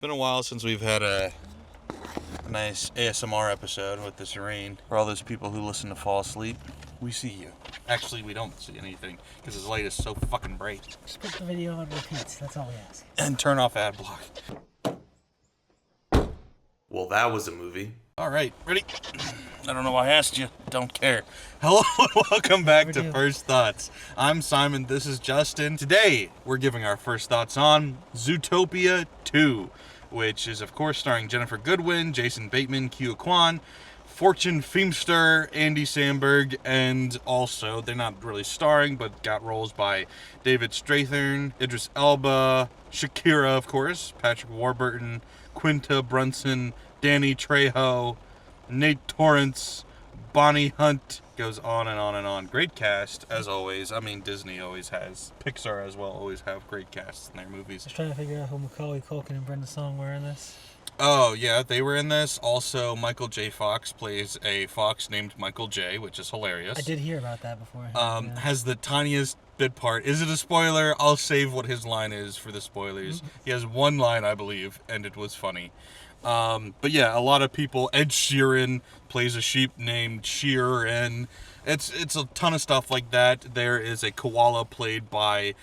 Been a while since we've had a nice ASMR episode with this rain. For all those people who listen to fall asleep, we see you. Actually, we don't see anything because his light is so fucking bright. Just put the video on repeat. That's all we ask. And turn off ad block. Well, that was a movie. All right, ready? I don't know why I asked you. Don't care. Hello and welcome back to First Thoughts. I'm Simon. This is Justin. Today, we're giving our first thoughts on Zootopia 2, which is, of course, starring Jennifer Goodwin, Jason Bateman, Keo Kwan, Fortune Feimster, Andy Samberg, and also, they're not really starring, but got roles by David Strathairn, Idris Elba, Shakira, of course, Patrick Warburton, Quinta Brunson, Danny Trejo, Nate Torrance, Bonnie Hunt, goes on and on and on. Great cast, as always. I mean, Disney always has. Pixar as well always have great casts in their movies. I was trying to figure out who Macaulay Culkin and Brenda Song were in this. Oh, yeah, they were in this. Also, Michael J. Fox plays a fox named Michael J., which is hilarious. I did hear about that before. Has the tiniest bit part. Is it a spoiler? I'll save what his line is for the spoilers. He has one line, I believe, and it was funny. But yeah, a lot of people. Ed Sheeran plays a sheep named Sheeran. It's a ton of stuff like that. There is a koala played by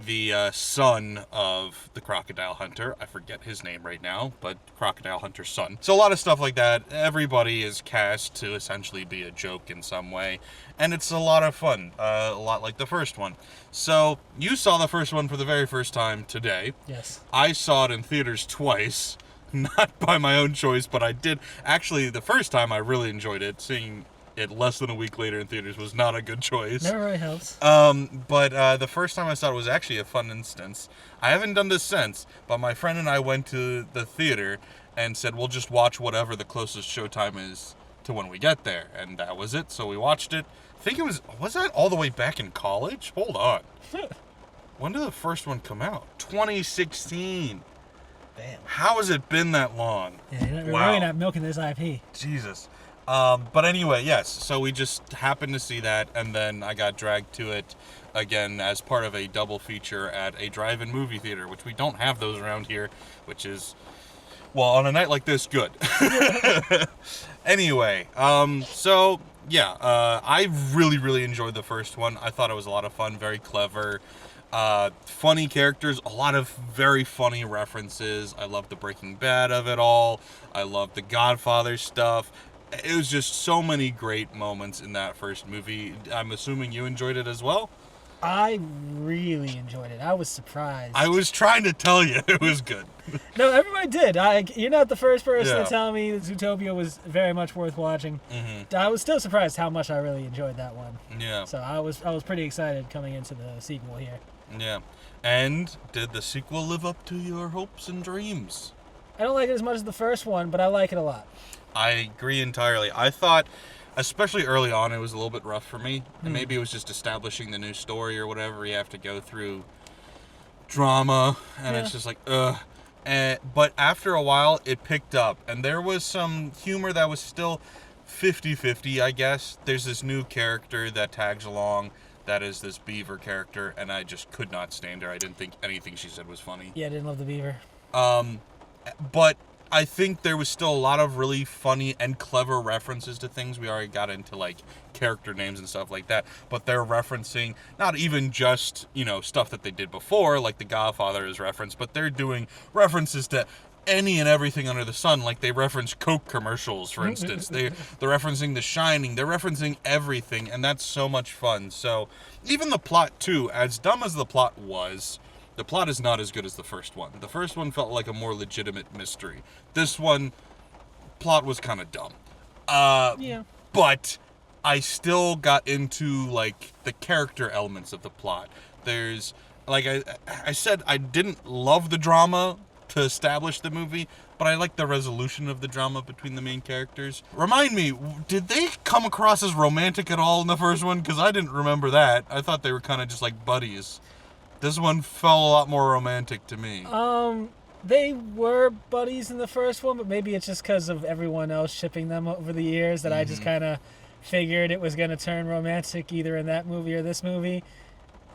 the son of the crocodile hunter. I forget his name right now, but crocodile hunter's son. So a lot of stuff like that. Everybody is cast to essentially be a joke in some way, and it's a lot of fun. A lot like the first one. So you saw the first one for the very first time today. Yes. I saw it in theaters twice. Not by my own choice, but I did. Actually, the first time I really enjoyed it. Seeing it less than a week later in theaters was not a good choice. Never really helps. But the first time I saw it was actually a fun instance. I haven't done this since, but my friend and I went to the theater and said, we'll just watch whatever the closest showtime is to when we get there. And that was it. So we watched it. I think it was that all the way back in college? Hold on. When did the first one come out? 2016. Damn. How has it been that long? Yeah, you're really not milking this IP. Jesus. But anyway, yes. So we just happened to see that, and then I got dragged to it again as part of a double feature at a drive-in movie theater, which we don't have those around here, which is, well, on a night like this, good. Anyway, so yeah, I really enjoyed the first one. I thought it was a lot of fun, very clever. Funny characters, a lot of very funny references. I love the Breaking Bad of it all. I love the Godfather stuff. It was just so many great moments in that first movie. I'm assuming you enjoyed it as well? I really enjoyed it. I was surprised. I was trying to tell you it was good. No, everybody did. You're not the first person to tell me that Zootopia was very much worth watching. Mm-hmm. I was still surprised how much I really enjoyed that one. Yeah. So I was pretty excited coming into the sequel here. Yeah. And did the sequel live up to your hopes and dreams? I don't like it as much as the first one, but I like it a lot. I agree entirely. I thought, especially early on, it was a little bit rough for me. And maybe it was just establishing the new story or whatever. You have to go through drama, and it's just like, ugh. But after a while, it picked up. And there was some humor that was still 50-50, I guess. There's this new character that tags along. That is this beaver character, and I just could not stand her. I didn't think anything she said was funny. Yeah, I didn't love the beaver. But I think there was still a lot of really funny and clever references to things. We already got into, like, character names and stuff like that, but they're referencing not even just, stuff that they did before, like The Godfather is referenced, but they're doing references to any and everything under the sun. Like, they reference Coke commercials, for instance. They're referencing The Shining. They're referencing everything, and that's so much fun. So even the plot too, as dumb as the plot was, the plot is not as good as the first one. The first one felt like a more legitimate mystery. This one, plot was kind of dumb. Yeah. But I still got into, like, the character elements of the plot. There's, like I said, I didn't love the drama to establish the movie, but I like the resolution of the drama between the main characters. Remind me, did they come across as romantic at all in the first one? Because I didn't remember that. I thought they were kind of just like buddies. This one felt a lot more romantic to me. They were buddies in the first one, but maybe it's just because of everyone else shipping them over the years that I just kind of figured it was going to turn romantic either in that movie or this movie.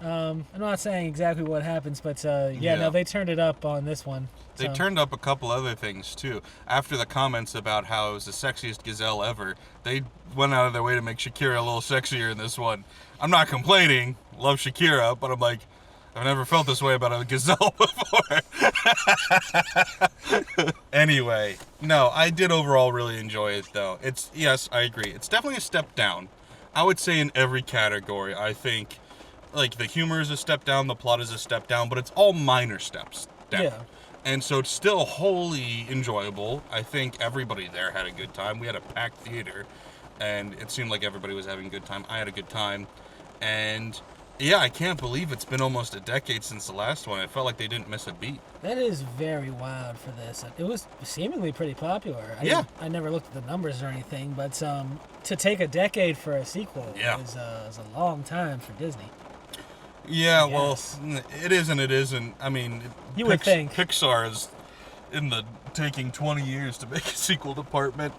I'm not saying exactly what happens, but no, they turned it up on this one. They turned up a couple other things, too. After the comments about how it was the sexiest gazelle ever, they went out of their way to make Shakira a little sexier in this one. I'm not complaining. Love Shakira, but I'm like, I've never felt this way about a gazelle before. Anyway, no, I did overall really enjoy it, though. Yes, I agree. It's definitely a step down. I would say in every category, I think, like, the humor is a step down, the plot is a step down, but it's all minor steps down. Yeah. And so it's still wholly enjoyable. I think everybody there had a good time. We had a packed theater, and it seemed like everybody was having a good time. I had a good time. And, yeah, I can't believe it's been almost a decade since the last one. It felt like they didn't miss a beat. That is very wild for this. It was seemingly pretty popular. I never looked at the numbers or anything, but to take a decade for a sequel is a long time for Disney. Yeah, well, it is and it isn't. I mean, you would think Pixar is in the taking 20 years to make a sequel department.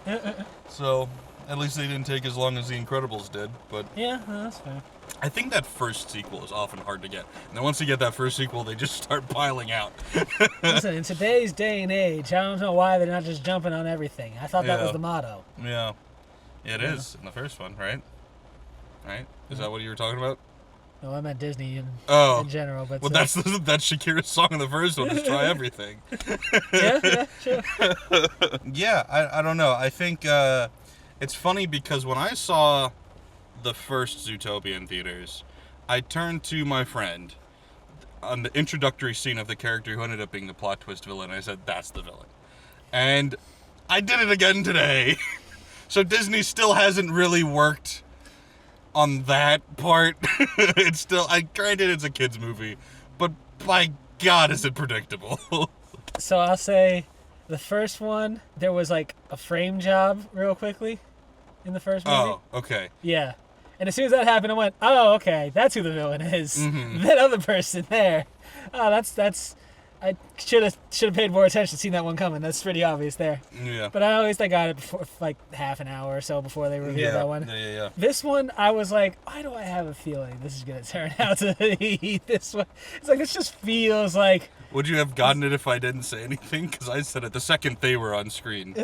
So, at least they didn't take as long as The Incredibles did. But yeah, that's fair. I think that first sequel is often hard to get. And then once you get that first sequel, they just start piling out. Listen, in today's day and age, I don't know why they're not just jumping on everything. I thought that was the motto. Yeah. It is in the first one, right? Right? Is that what you were talking about? No, I meant Disney in general. But that's Shakira's song in the first one, is Try Everything. Yeah, sure. Yeah, I don't know. I think it's funny because when I saw the first Zootopia in theaters, I turned to my friend on the introductory scene of the character who ended up being the plot twist villain. I said, that's the villain. And I did it again today. So Disney still hasn't really worked on that part. It's still, granted it's a kid's movie, but by God is it predictable. So I'll say the first one, there was like a frame job real quickly in the first movie. Oh, okay. Yeah. And as soon as that happened, I went, oh, okay, that's who the villain is. Mm-hmm. That other person there. Oh, that's I should have paid more attention to see that one coming. That's pretty obvious there. Yeah. But I always got it before, like half an hour or so before they revealed that one. Yeah. This one, I was like, why do I have a feeling this is going to turn out to be this one? It's like, this just feels like... Would you have gotten it if I didn't say anything? Because I said it the second they were on screen.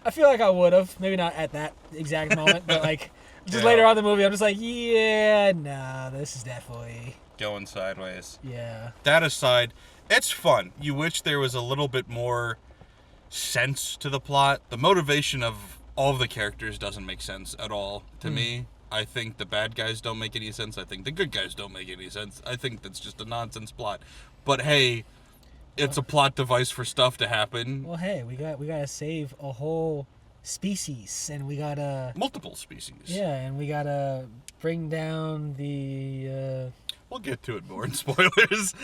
I feel like I would have. Maybe not at that exact moment, but like just later on in the movie, I'm just like, yeah, no, this is definitely... going sideways. Yeah. That aside... It's fun. You wish there was a little bit more sense to the plot. The motivation of all of the characters doesn't make sense at all to me. I think the bad guys don't make any sense. I think the good guys don't make any sense. I think that's just a nonsense plot. But hey, it's a plot device for stuff to happen. Well, hey, we gotta save a whole species, and we gotta... multiple species. Yeah, and we gotta bring down the... We'll get to it more in spoilers.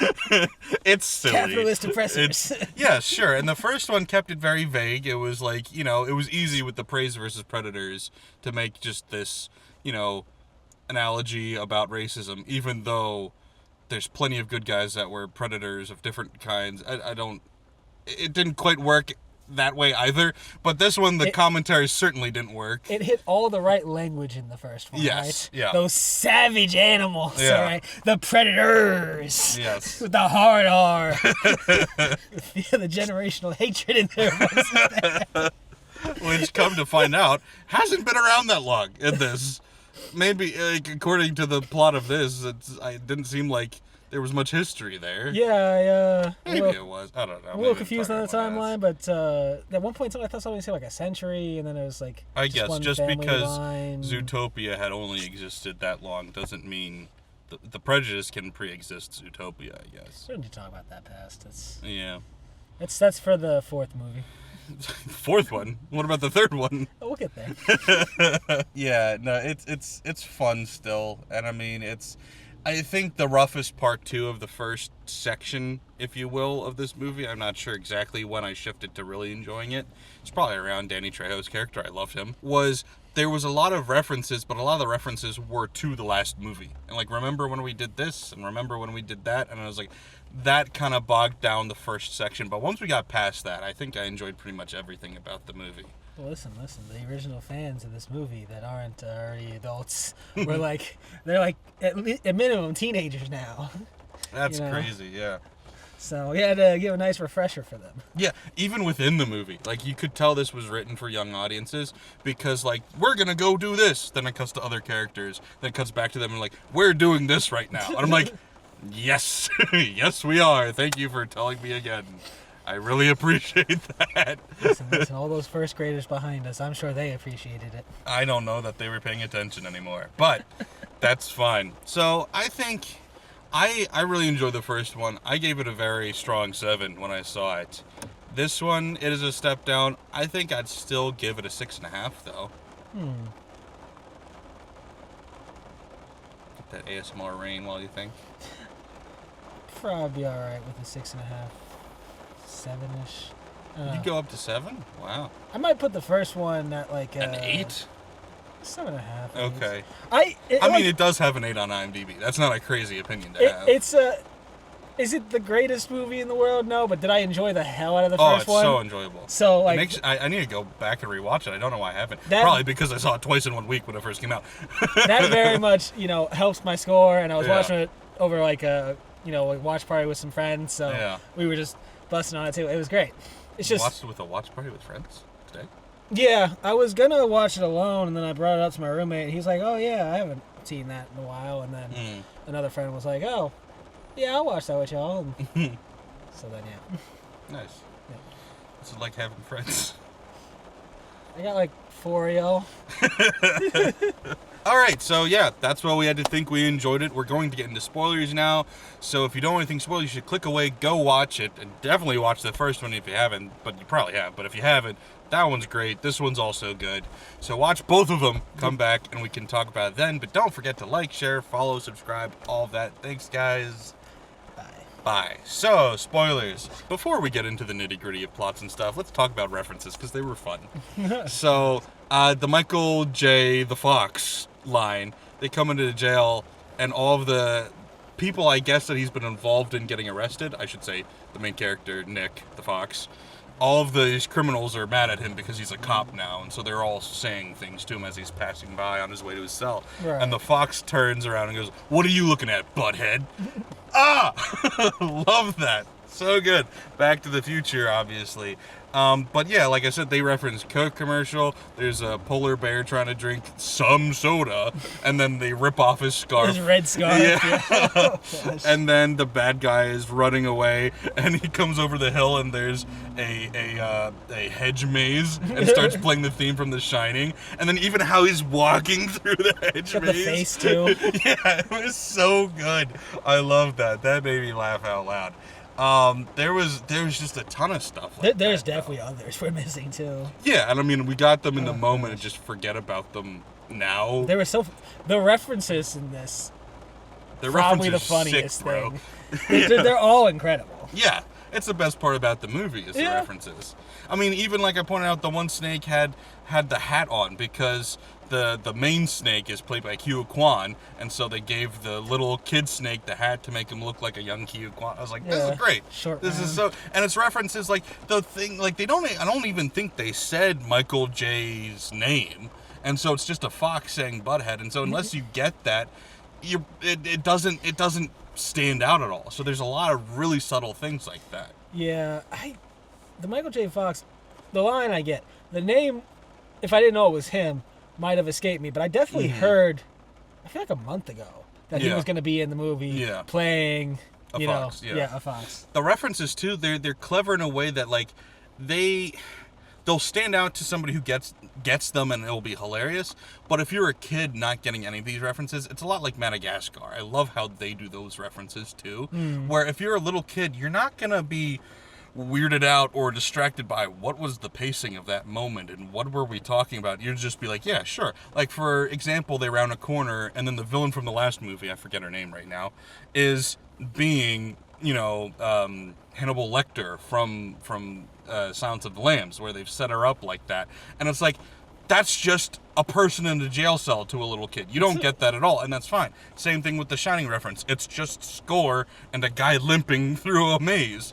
It's silly. Capitalist oppressors. Yeah, sure. And the first one kept it very vague. It was like, it was easy with the Praise versus Predators to make just this, analogy about racism, even though there's plenty of good guys that were predators of different kinds. It didn't quite work that way either, but this one, the commentary certainly didn't work. It hit all the right language in the first one, yes, right? Yeah. Those savage animals, all right? The predators. Yes. With the hard R. The generational hatred in their voices. Which, come to find out, hasn't been around that long in this. Maybe, according to the plot of this, it didn't seem like there was much history there. Yeah, maybe it was. I don't know. I'm a little confused on the timeline, but at one point I thought somebody said like a century, and then it was like I guess just because line. Zootopia had only existed that long doesn't mean the prejudice can pre-exist Zootopia, I guess. We don't need to talk about that past. That's for the fourth movie. Fourth one? What about the third one? Oh, we'll get there. Yeah, no, it's fun still, and I mean I think the roughest part too of the first section, if you will, of this movie, I'm not sure exactly when I shifted to really enjoying it. It's probably around Danny Trejo's character. I loved him. There was a lot of references, but a lot of the references were to the last movie. And remember when we did this, and remember when we did that, and I was like, that kind of bogged down the first section. But once we got past that, I think I enjoyed pretty much everything about the movie. Well, listen. The original fans of this movie that aren't already adults were like, they're like at minimum teenagers now. That's crazy, yeah. So we had to give a nice refresher for them. Yeah, even within the movie, like you could tell this was written for young audiences because, like, we're gonna go do this. Then it cuts to other characters. Then it cuts back to them and like, we're doing this right now. And I'm like, yes, yes, we are. Thank you for telling me again. I really appreciate that. Listen, all those first graders behind us, I'm sure they appreciated it. I don't know that they were paying attention anymore, but that's fine. So I think. I really enjoyed the first one. I gave it a very strong 7 when I saw it. This one, it is a step down. I think I'd still give it a 6.5, though. Get that ASMR rain while you think. Probably alright with a 6.5, 7-ish. You go up to 7? Wow. I might put the first one at like an 8? 7.5. Okay. I mean, it does have an 8 on IMDb. That's not a crazy opinion to have. Is it the greatest movie in the world? No, but did I enjoy the hell out of the first one? Oh, it's so enjoyable. So like, I need to go back and rewatch it. I don't know why I haven't. Probably because I saw it twice in 1 week when it first came out. That very much, helps my score, and I was watching it over like a, watch party with some friends. So we were just busting on it too. It was great. It's just watched it with a watch party with friends today. Yeah, I was gonna watch it alone, and then I brought it up to my roommate, and he's like, "Oh yeah, I haven't seen that in a while." And then another friend was like, "Oh, yeah, I'll watch that with y'all." And so then, nice. Yeah. It's like having friends. I got like 4 of y'all. All right, so yeah, that's what we had to think. We enjoyed it. We're going to get into spoilers now. So if you don't want anything spoiled, you should click away, go watch it, and definitely watch the first one if you haven't. But you probably have. But if you haven't, that one's great. This one's also good. So watch both of them. Come back, and we can talk about it then. But don't forget to like, share, follow, subscribe, all of that. Thanks, guys. Bye. So, spoilers. Before we get into the nitty-gritty of plots and stuff, let's talk about references, because they were fun. So, the Michael J. the Fox line, they come into the jail, and all of the people, I guess, that he's been involved in getting arrested, I should say, the main character, Nick, the Fox, all of these criminals are mad at him because he's a cop now, and so they're all saying things to him as he's passing by on his way to his cell. Right. And the Fox turns around and goes, "What are you looking at, butthead?" Love that. So good. Back to the Future, obviously. But yeah, like I said, they reference Coke commercial. There's a polar bear trying to drink some soda, and then they rip off his scarf. His red scarf. Yeah. Oh, and then the bad guy is running away, and he comes over the hill, and there's a hedge maze, and starts playing the theme from The Shining. And then even how he's walking through the hedge Got maze. the face too. Yeah, it was so good. I love that. That made me laugh out loud. There was just a ton of stuff like There's that, definitely others we're missing too. Yeah, and I mean, we got them in the moment and just forget about them now. There were the references in this. The probably the funniest thing. They're all incredible. Yeah, it's the best part about the movie is the references. I mean, even like I pointed out, the one snake had the hat on because the main snake is played by Hugh Kwan, and so they gave the little kid snake the hat to make him look like a young Hugh Kwan. I was like, this is great. This is so, and it's references like the thing, like I don't even think they said Michael J's name, and so it's just a fox saying butthead, and so unless you get that, it doesn't stand out at all. So there's a lot of really subtle things like that. Yeah, the Michael J. Fox, the line I get, the name, if I didn't know it was him, might have escaped me, but I definitely heard, I feel like a month ago, that he was going to be in the movie playing a fox. A fox. The references too, they're clever in a way that like they'll stand out to somebody who gets them and it'll be hilarious. But if you're a kid not getting any of these references, it's a lot like Madagascar. I love how they do those references too. Where if you're a little kid, you're not gonna be weirded out or distracted by what was the pacing of that moment and what were we talking about. You'd just be like, yeah, sure. Like, for example, they round a corner and then the villain from the last movie, I forget her name right now, is being, Hannibal Lecter from Silence of the Lambs, where they've set her up like that. And it's like, That's just a person in a jail cell to a little kid. You don't get that at all, and that's fine. Same thing with the Shining reference. It's just score and a guy limping through a maze.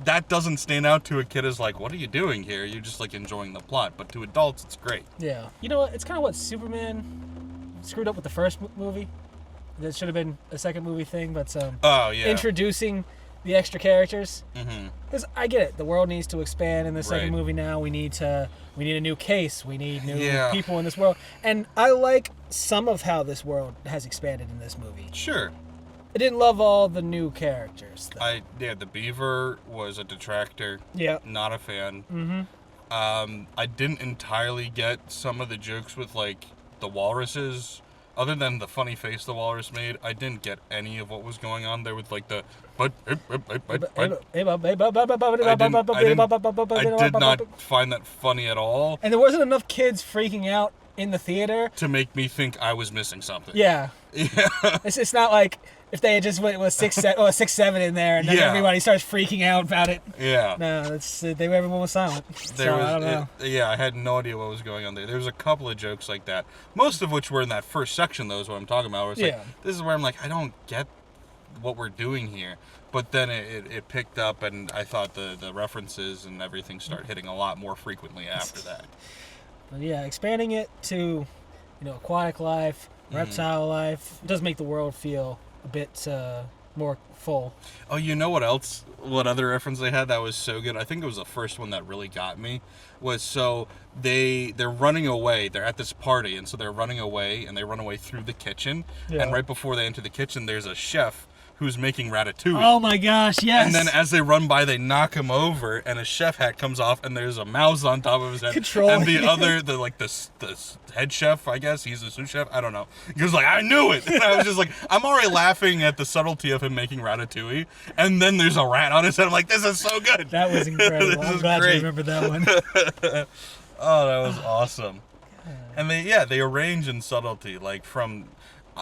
That doesn't stand out to a kid as like, what are you doing here? You're just like enjoying the plot. But to adults, it's great. Yeah. You know what? It's kind of what Superman screwed up with the first movie. That should have been a second movie thing, but introducing the extra characters. Because I get it. The world needs to expand in the second movie now. We need a new case. We need new people in this world. And I like some of how this world has expanded in this movie. Sure. I didn't love all the new characters, though. The beaver was a detractor. Yeah. Not a fan. I didn't entirely get some of the jokes with, like, the walruses. Other than the funny face the walrus made, I didn't get any of what was going on there with, like, the... I did not find that funny at all. And there wasn't enough kids freaking out in the theater to make me think I was missing something. Yeah. It's not like if they had just went with 6-7 in there and then everybody starts freaking out about it. Yeah. No, everyone was silent. I don't know. I had no idea what was going on there. There was a couple of jokes like that, most of which were in that first section, though, is what I'm talking about. Where it's like, this is where I'm like, I don't get what we're doing here. But then it picked up, and I thought the references and everything started hitting a lot more frequently after that. But yeah, expanding it to, aquatic life, reptile life, does make the world feel a bit more full. Oh, you know what else? What other reference they had that was so good? I think it was the first one that really got me. Was so they're running away. They're at this party, and so they're running away, and they run away through the kitchen. Yeah. And right before they enter the kitchen, there's a chef who's making ratatouille. Oh my gosh, yes. And then as they run by, they knock him over, and a chef hat comes off, and there's a mouse on top of his head. And the other, the head chef, I guess, he's a sous chef, I don't know. He was like, I knew it! And I was just like, I'm already laughing at the subtlety of him making ratatouille, and then there's a rat on his head. I'm like, this is so good! That was incredible. I'm glad you remember that one. Oh, that was awesome. And they arrange in subtlety, like from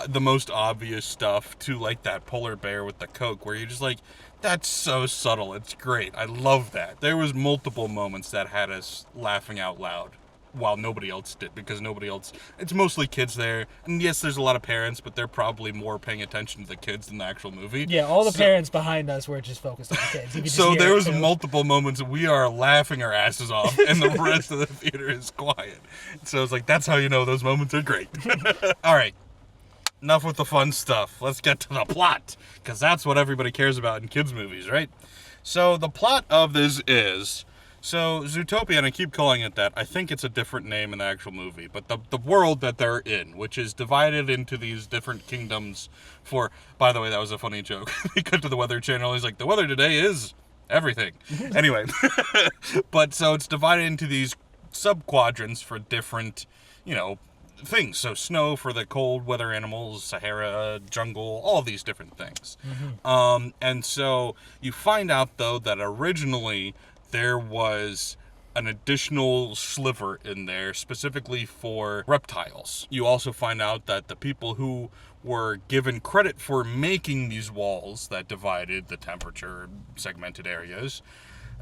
the most obvious stuff to like that polar bear with the Coke, where you're just like, that's so subtle. It's great. I love that. There was multiple moments that had us laughing out loud while nobody else did, because nobody else, it's mostly kids there. And yes, there's a lot of parents, but they're probably more paying attention to the kids than the actual movie. Yeah, all the parents behind us were just focused on the kids. So there was multiple moments we are laughing our asses off, and the rest of the theater is quiet. So it's like, that's how you know those moments are great. All right. Enough with the fun stuff. Let's get to the plot, because that's what everybody cares about in kids' movies, right? So the plot of this is, Zootopia, and I keep calling it that. I think it's a different name in the actual movie, but the world that they're in, which is divided into these different kingdoms for, by the way, that was a funny joke. He cut to the Weather Channel. He's like, the weather today is everything. Anyway, but so it's divided into these sub-quadrants for different, things. So snow for the cold weather animals, Sahara, jungle, all these different things. And so you find out, though, that originally there was an additional sliver in there specifically for reptiles. You also find out that the people who were given credit for making these walls that divided the temperature segmented areas,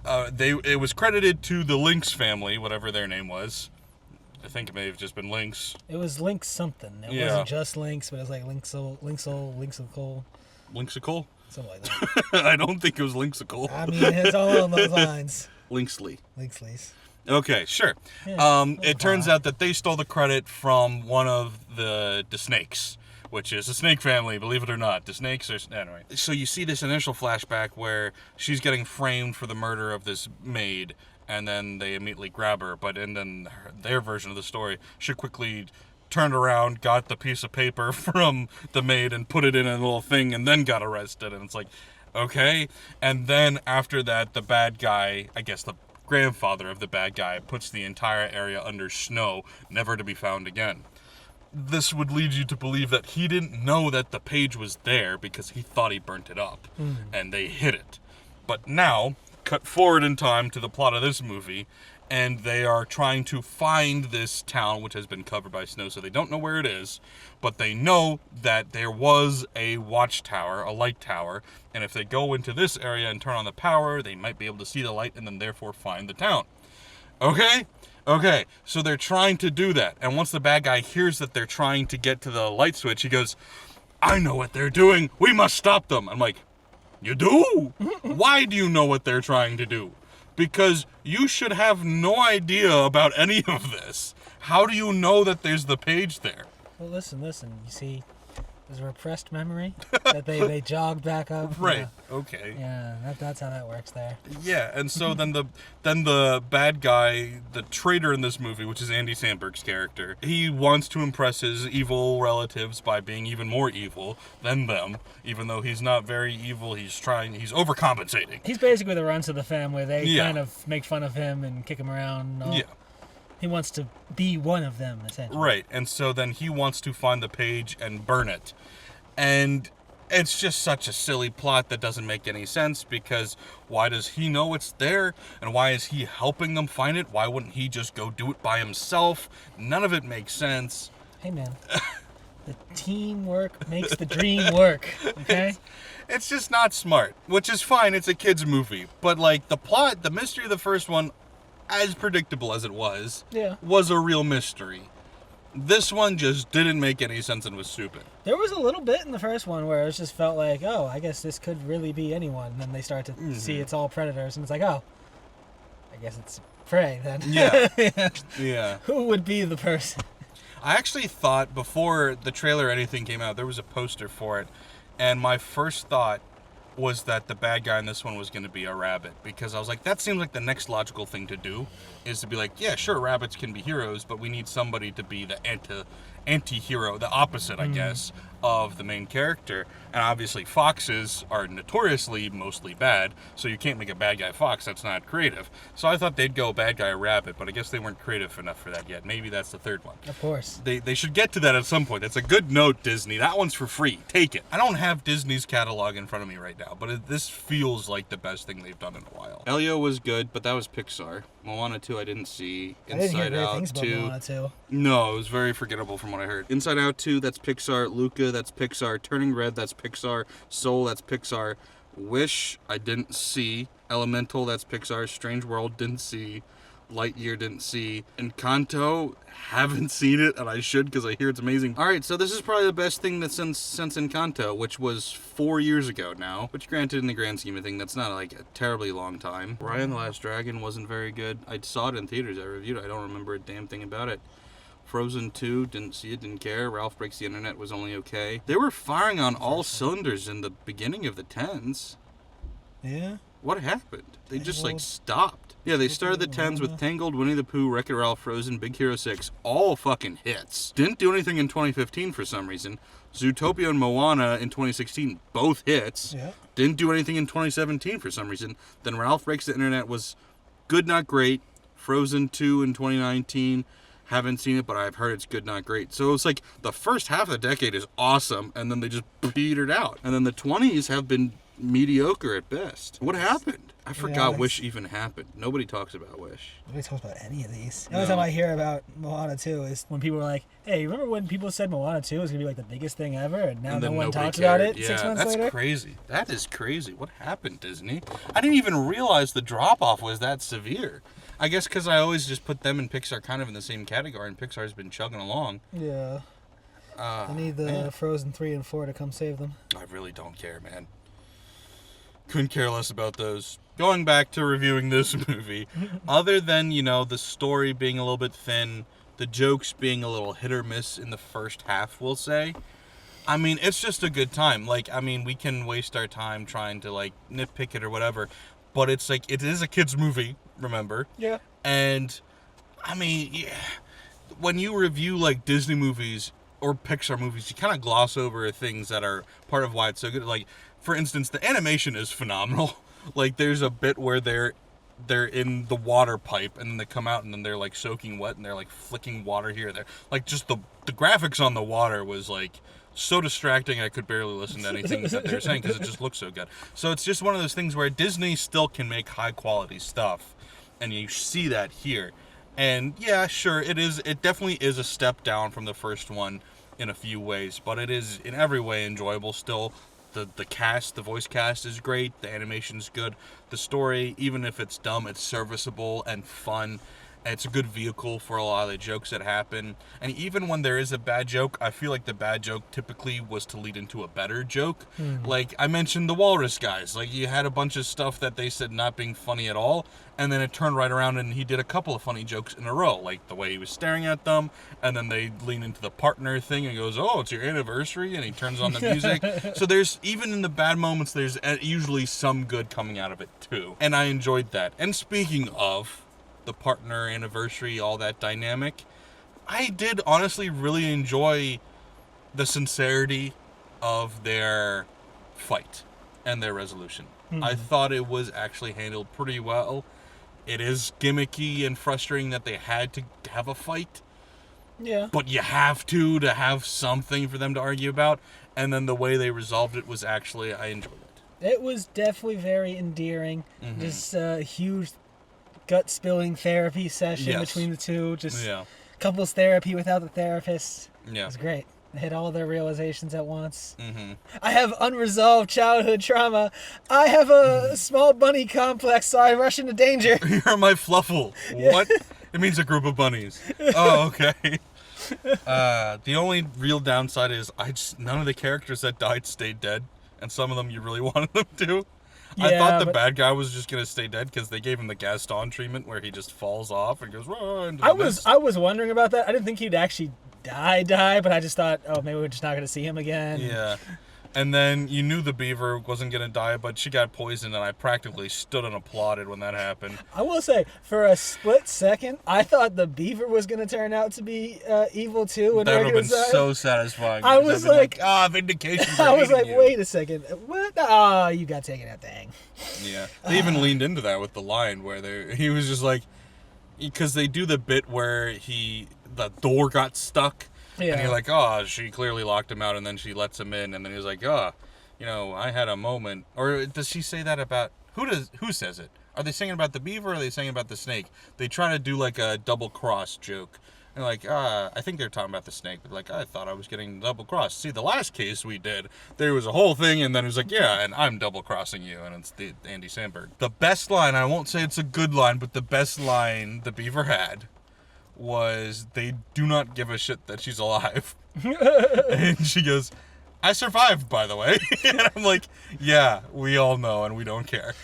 it was credited to the Lynx family, whatever their name was. I think it may have just been Lynx. It was Lynx something. It wasn't just Lynx, but it was like Lynxicle. Lynxicle? Something like that. I don't think it was Lynxicle. I mean, it's all along those lines. Lynxley. Okay, sure. It turns out that they stole the credit from one of the snakes, which is a snake family, believe it or not. The snakes are... Anyway. So you see this initial flashback where she's getting framed for the murder of this maid, and then they immediately grab her. But then their version of the story, she quickly turned around, got the piece of paper from the maid, and put it in a little thing, and then got arrested. And it's like, okay. And then after that, the bad guy, I guess the grandfather of the bad guy, puts the entire area under snow, never to be found again. This would lead you to believe that he didn't know that the page was there because he thought he burnt it up, and they hid it. But now, cut forward in time to the plot of this movie, and they are trying to find this town, which has been covered by snow, so they don't know where it is, but they know that there was a watchtower, a light tower, and if they go into this area and turn on the power, they might be able to see the light and then therefore find the town. Okay, Okay, so they're trying to do that. And once the bad guy hears that they're trying to get to the light switch, he goes, I know what they're doing. We must stop them. I'm like, you do? Why do you know what they're trying to do? Because you should have no idea about any of this. How do you know that there's the page there? Well, listen. You see, there's a repressed memory that they jogged back up. Right. Okay. Yeah, that's how that works there. Yeah, and so then the bad guy, the traitor in this movie, which is Andy Samberg's character, he wants to impress his evil relatives by being even more evil than them. Even though he's not very evil, he's overcompensating. He's basically the runt of the family. They kind of make fun of him and kick him around. Yeah. He wants to be one of them, essentially. Right, and so then he wants to find the page and burn it. And it's just such a silly plot that doesn't make any sense, because why does he know it's there? And why is he helping them find it? Why wouldn't he just go do it by himself? None of it makes sense. Hey, man. The teamwork makes the dream work, okay? It's just not smart, which is fine. It's a kid's movie. But, like, the plot, the mystery of the first one, as predictable as it was a real mystery. This one just didn't make any sense and was stupid. There was a little bit in the first one where it just felt like, oh, I guess this could really be anyone. And then they start to see it's all predators, and it's like, oh, I guess it's prey then. Yeah. Yeah. Who would be the person? I actually thought before the trailer or anything came out, there was a poster for it, and my first thought was that the bad guy in this one was going to be a rabbit, because I was like, that seems like the next logical thing to do, is to be like, yeah, sure, rabbits can be heroes, but we need somebody to be the anti-hero, the opposite, I guess, of the main character. And obviously foxes are notoriously mostly bad, so you can't make a bad guy fox. That's not creative. So I thought they'd go bad guy rabbit, but I guess they weren't creative enough for that yet. Maybe that's the third one. Of course. They should get to that at some point. That's a good note, Disney. That one's for free. Take it. I don't have Disney's catalog in front of me right now, but this feels like the best thing they've done in a while. Elio was good, but that was Pixar. Moana 2 I didn't see. Inside Out 2. Moana 2. No, it was very forgettable from what I heard. Inside Out 2, that's Pixar. Luca, that's Pixar. Turning Red, that's Pixar. Soul, that's Pixar. Wish, I didn't see. Elemental, that's Pixar. Strange World, didn't see. Lightyear, didn't see. Encanto, haven't seen it, and I should because I hear it's amazing. Alright, so this is probably the best thing that's since Encanto, which was 4 years ago now. Which, granted, in the grand scheme of things, that's not like a terribly long time. Raya and the Last Dragon wasn't very good. I saw it in theaters, I reviewed it. I don't remember a damn thing about it. Frozen 2, didn't see it, didn't care. Ralph Breaks the Internet was only okay. They were firing on all cylinders in the beginning of the 10s. Yeah? What happened? They just, like, stopped. Yeah, they started the 10s with Tangled, Winnie the Pooh, Wreck-It Ralph, Frozen, Big Hero 6. All fucking hits. Didn't do anything in 2015 for some reason. Zootopia and Moana in 2016, both hits. Yeah. Didn't do anything in 2017 for some reason. Then Ralph Breaks the Internet was good, not great. Frozen 2 in 2019. Haven't seen it, but I've heard it's good, not great. So it's like the first half of the decade is awesome, and then they just petered out. And then the 20s have been mediocre at best. What happened? I forgot Wish even happened. Nobody talks about Wish. Nobody talks about any of these. The only time I hear about Moana 2 is when people are like, hey, remember when people said Moana 2 was going to be like the biggest thing ever, and now no one talks about it 6 months later? That's crazy. That is crazy. What happened, Disney? I didn't even realize the drop-off was that severe. I guess because I always just put them and Pixar kind of in the same category, and Pixar's been chugging along. Yeah. I need the Frozen 3 and 4 to come save them. I really don't care, man. Couldn't care less about those. Going back to reviewing this movie, other than, the story being a little bit thin, the jokes being a little hit or miss in the first half, we'll say, I mean, it's just a good time. Like, I mean, we can waste our time trying to, like, nitpick it or whatever, but it's like, it is a kid's movie, remember? Yeah. And, I mean, yeah, when you review, like, Disney movies or Pixar movies, you kind of gloss over things that are part of why it's so good. Like, for instance, the animation is phenomenal. Like, there's a bit where they're in the water pipe, and then they come out, and then they're, like, soaking wet, and they're, like, flicking water here and there. Like, just the graphics on the water was, like, so distracting I could barely listen to anything that they were saying because it just looked so good. So it's just one of those things where Disney still can make high-quality stuff, and you see that here. And, yeah, sure, it definitely is a step down from the first one in a few ways, but it is in every way enjoyable still. The cast, the voice cast is great, the animation's good, the story, even if it's dumb, it's serviceable and fun, It's a good vehicle for a lot of the jokes that happen. And even when there is a bad joke, I feel like the bad joke typically was to lead into a better joke. Like, I mentioned the Walrus guys. Like, you had a bunch of stuff that they said not being funny at all, and then it turned right around and he did a couple of funny jokes in a row. Like, the way he was staring at them, and then they lean into the partner thing and goes, oh, it's your anniversary, and he turns on the music. So there's, even in the bad moments, there's usually some good coming out of it, too. And I enjoyed that. And speaking of the partner anniversary, all that dynamic, I did honestly really enjoy the sincerity of their fight and their resolution. I thought it was actually handled pretty well. It is gimmicky and frustrating that they had to have a fight. Yeah. But you have to have something for them to argue about. And then the way they resolved it was actually, I enjoyed it. It was definitely very endearing. Just a huge gut-spilling therapy session between the two. Just couples therapy without the therapist. Yeah. It was great. They hit all their realizations at once. I have unresolved childhood trauma. I have a small bunny complex, so I rush into danger. You're my fluffle. What? It means a group of bunnies. Oh, okay. The only real downside is none of the characters that died stayed dead, and some of them you really wanted them to. I thought the bad guy was just gonna stay dead because they gave him the Gaston treatment where he just falls off and goes. I was wondering about that. I didn't think he'd actually die, but I just thought, oh, maybe we're just not gonna see him again. Yeah. And then you knew the beaver wasn't going to die, but she got poisoned, and I practically stood and applauded when that happened. I will say, for a split second, I thought the beaver was going to turn out to be evil, too. That would have been so satisfying. I was like, vindication. I was like, wait a second. What? Oh, you got taken out, dang. Yeah. They even leaned into that with the line where he was just like, because they do the bit where the door got stuck. Yeah. And you're like, oh, she clearly locked him out, and then she lets him in, and then he's like, oh, I had a moment. Or does she say that about, who says it? Are they saying about the beaver, or are they saying about the snake? They try to do like a double cross joke. And like, I think they're talking about the snake, but like, I thought I was getting double crossed. See, the last case we did, there was a whole thing, and then it was like, yeah, and I'm double crossing you, and it's the Andy Samberg. The best line, I won't say it's a good line, but the best line the beaver had was, they do not give a shit that she's alive. And she goes, I survived, by the way. And I'm like, yeah, we all know and we don't care.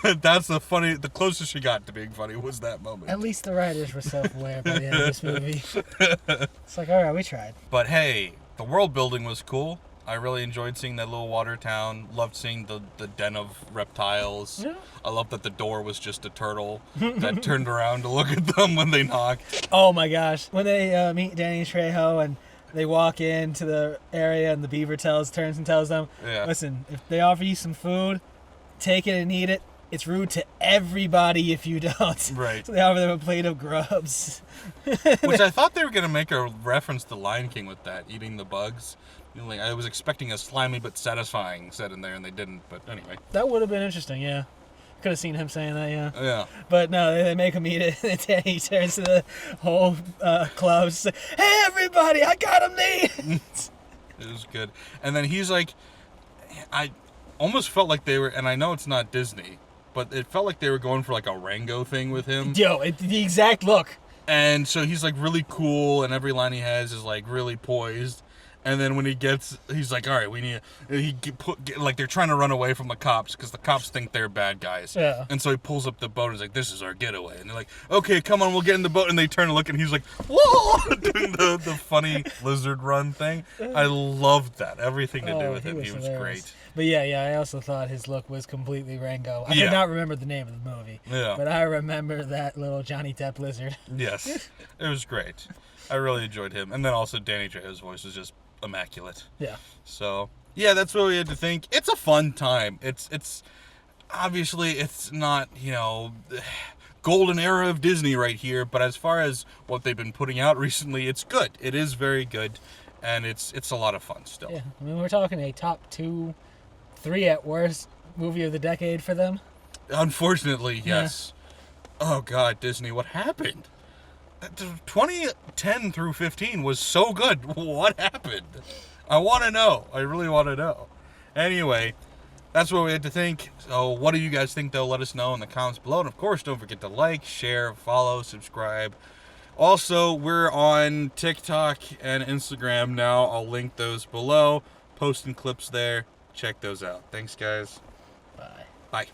But that's the closest she got to being funny was that moment. At least the writers were self-aware by the end of this movie. It's like, all right, we tried. But hey, the world building was cool. I really enjoyed seeing that little water town. Loved seeing the den of reptiles. Yeah. I loved that the door was just a turtle that turned around to look at them when they knocked. Oh my gosh. When they meet Danny Trejo and they walk into the area and the beaver turns and tells them, listen, if they offer you some food, take it and eat it. It's rude to everybody if you don't. Right. So they offer them a plate of grubs. Which I thought they were going to make a reference to Lion King with that, eating the bugs. Like, I was expecting a slimy but satisfying said in there, and they didn't. But anyway. That would have been interesting, yeah. Could have seen him saying that, yeah. Yeah. But no, they make him eat it, and then he turns to the whole club and says, hey, everybody, I got him neat! It was good. And then he's like, I almost felt like they were, and I know it's not Disney, but it felt like they were going for like a Rango thing with him. Yo, the exact look. And so he's like really cool, and every line he has is like really poised. And then when he's like, all right, we need, like they're trying to run away from the cops because the cops think they're bad guys. Yeah. And so he pulls up the boat and he's like, this is our getaway. And they're like, okay, come on, we'll get in the boat. And they turn and look and he's like, whoa, doing the funny lizard run thing. I loved that. Everything to do with him. He was great. But yeah, I also thought his look was completely Rango. I did not remember the name of the movie. Yeah. But I remember that little Johnny Depp lizard. Yes. It was great. I really enjoyed him. And then also Danny Trejo's voice was just immaculate. Yeah. So yeah, that's what we had to think. It's a fun time. It's obviously it's not, golden era of Disney right here, but as far as what they've been putting out recently, it's good. It is very good, and it's a lot of fun still. Yeah. I mean, we're talking a top 2, 3 at worst movie of the decade for them. Unfortunately, yes. Yeah. Oh God, Disney, what happened? 2010 through 15 was so good. What happened? I want to know. I really want to know. Anyway, that's what we had to think. So what do you guys think, though? Let us know in the comments below. And, of course, don't forget to like, share, follow, subscribe. Also, we're on TikTok and Instagram now. I'll link those below. Posting clips there. Check those out. Thanks, guys. Bye. Bye.